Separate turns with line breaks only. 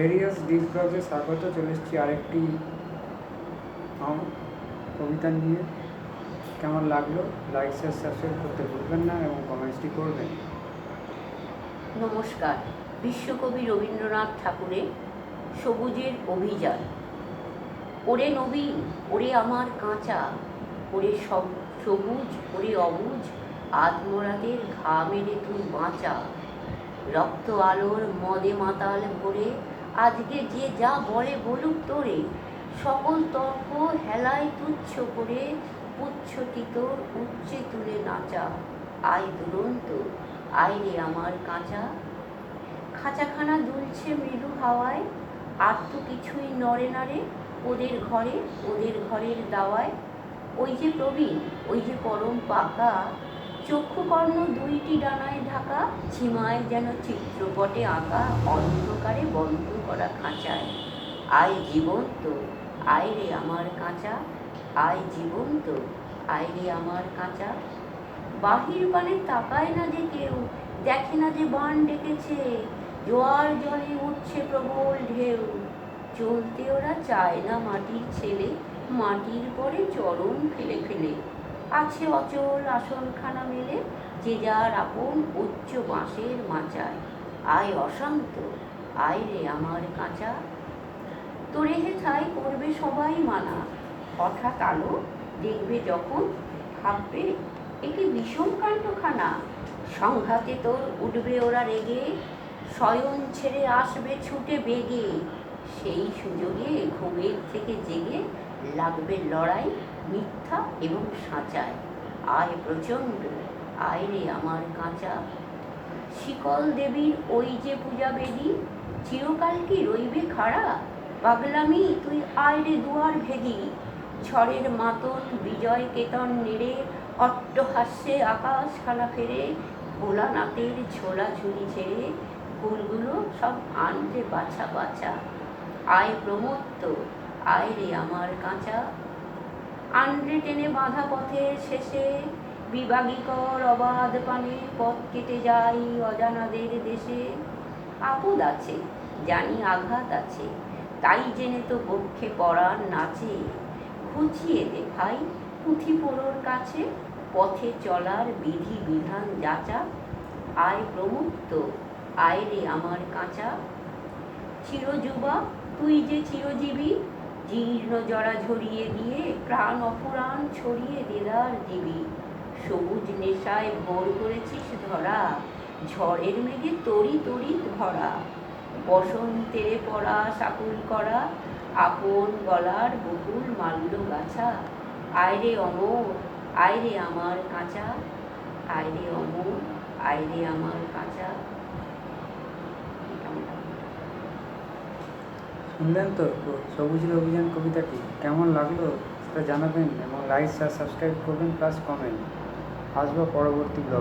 Various deep ব্লগে স্বাগত। চলে এসেছি আরেকটি কবিতা নিয়ে। কেমন লাগলো লাইক শেয়ার সাবস্ক্রাইব করতে ভুলবেন না এবং কমেন্টসটি করবেন।
নমস্কার। বিশ্বকবি রবীন্দ্রনাথ ঠাকুরের সবুজের অভিযান। ওরে নবীন, ওরে আমার কাঁচা, ওরে সবুজ, ওরে অবুজ, আত্মরাদের ঘা মেরে তুই বাঁচা। রক্ত আলোর মদে মাতাল ভরে আজকে যে যা বলে বলুক তোরে, সকল তর্ক হেলায় তুচ্ছ করে পুচ্ছটি তোর উচ্চে তুলে নাচা। আয় দুরন্ত, আয় রে আমার কাঁচা। খাঁচাখানা দুলছে মৃদু হাওয়ায়, আর তো কিছুই নড়ে নাড়ে ওদের ঘরে, ওদের ঘরের দাওয়ায়। ওই যে প্রবীণ, ওই যে পরম পাকা, চক্ষুকর্ণ দুইটি ডানায় ঢাকা, ঝিমায় যেন চিত্রপটে আঁকা অন্ধকারে বন্ধ করা খাঁচায়। আয় জীবন্ত, আয় রে আমার কাঁচা, আয় জীবন্ত, আয় রে আমার কাঁচা। বাহির পানে তাকায় না যে কেউ, দেখে না যে বান ডেকেছে, জোয়ার জলে উঠছে প্রবল ঢেউ। চলতে ওরা চায় না মাটির ছেলে, মাটির পরে চরণ ফেলে ফেলে। আছে অচল আসনখানা মেলে, যে যার আপন উচ্চ বাঁশের মাচায়। আয় অশান্ত, আয় রে আমার কাঁচা। তোরে হেথায় করবে সবাই মানা, হঠাৎ আলো দেখবে যখন ভাববে একে বিষম কাণ্ডখানা। সংঘাতে তোর উঠবে ওরা রেগে, শয়ন ছেড়ে আসবে ছুটে বেগে। সেই সুযোগে ঘুমের থেকে জেগে লাগবে লড়াই মিথ্যা এবং সাঁচায়। আয় প্রচণ্ড, আয় রে আমার কাঁচা। শিকল দেবীর ওই যে পূজা বেদি, চিরকাল কি রইবে খাড়া? পাগলামি তুই আয় রে দুয়ার ভেদি। ঝড়ের মাতন বিজয় কেতন নেড়ে অট্টহাস্যে আকাশখানা ফেরে, ভোলানাথের ঝোলা ঝুলি ছেড়ে ফুলগুলো সব আনবে বাছা বাছা। আয় প্রমত্ত, আয় রে আমার কাঁচা। আন্দ্রে টেনে বাঁধা পথের শেষে বিবাগীকর অবাধ পানে পথ কেটে যাই অজানাদের দেশে। আপদ আছে, জানি আঘাত আছে, তাই জেনে তো বক্ষে পড়ার নাচে। ঘুচিয়ে দে ভাই পুঁথি পোড়োর কাছে, পথে চলার বিধি বিধান যাচা। আয় প্রমুক্ত, আয় রে আমার কাঁচা। চিরযুবা তুই যে চিরজীবী, জীর্ণ জরা ঝরিয়ে দিয়ে প্রাণ অপুরাণ ছড়িয়ে দেদার দিবি। সবুজ নেশায় ভোর করেছিস ধরা, ঝড়ের মেঘে তরি তরি ভরা। বসন্তেরে পড়া সাকুল করা, আপন গলার বকুল মাল্য গাছা। আয় রে অমর, আয় রে আমার কাঁচা, আয় রে অমর, আয় রে আমার কাঁচা।
শুনলেন তো সবুজের অভিযান কবিতাটি। কেমন লাগলো সেটা জানাবেন এবং লাইক শেয়ার সাবস্ক্রাইব করবেন প্লাস কমেন্ট। আসবো পরবর্তী ব্লগ।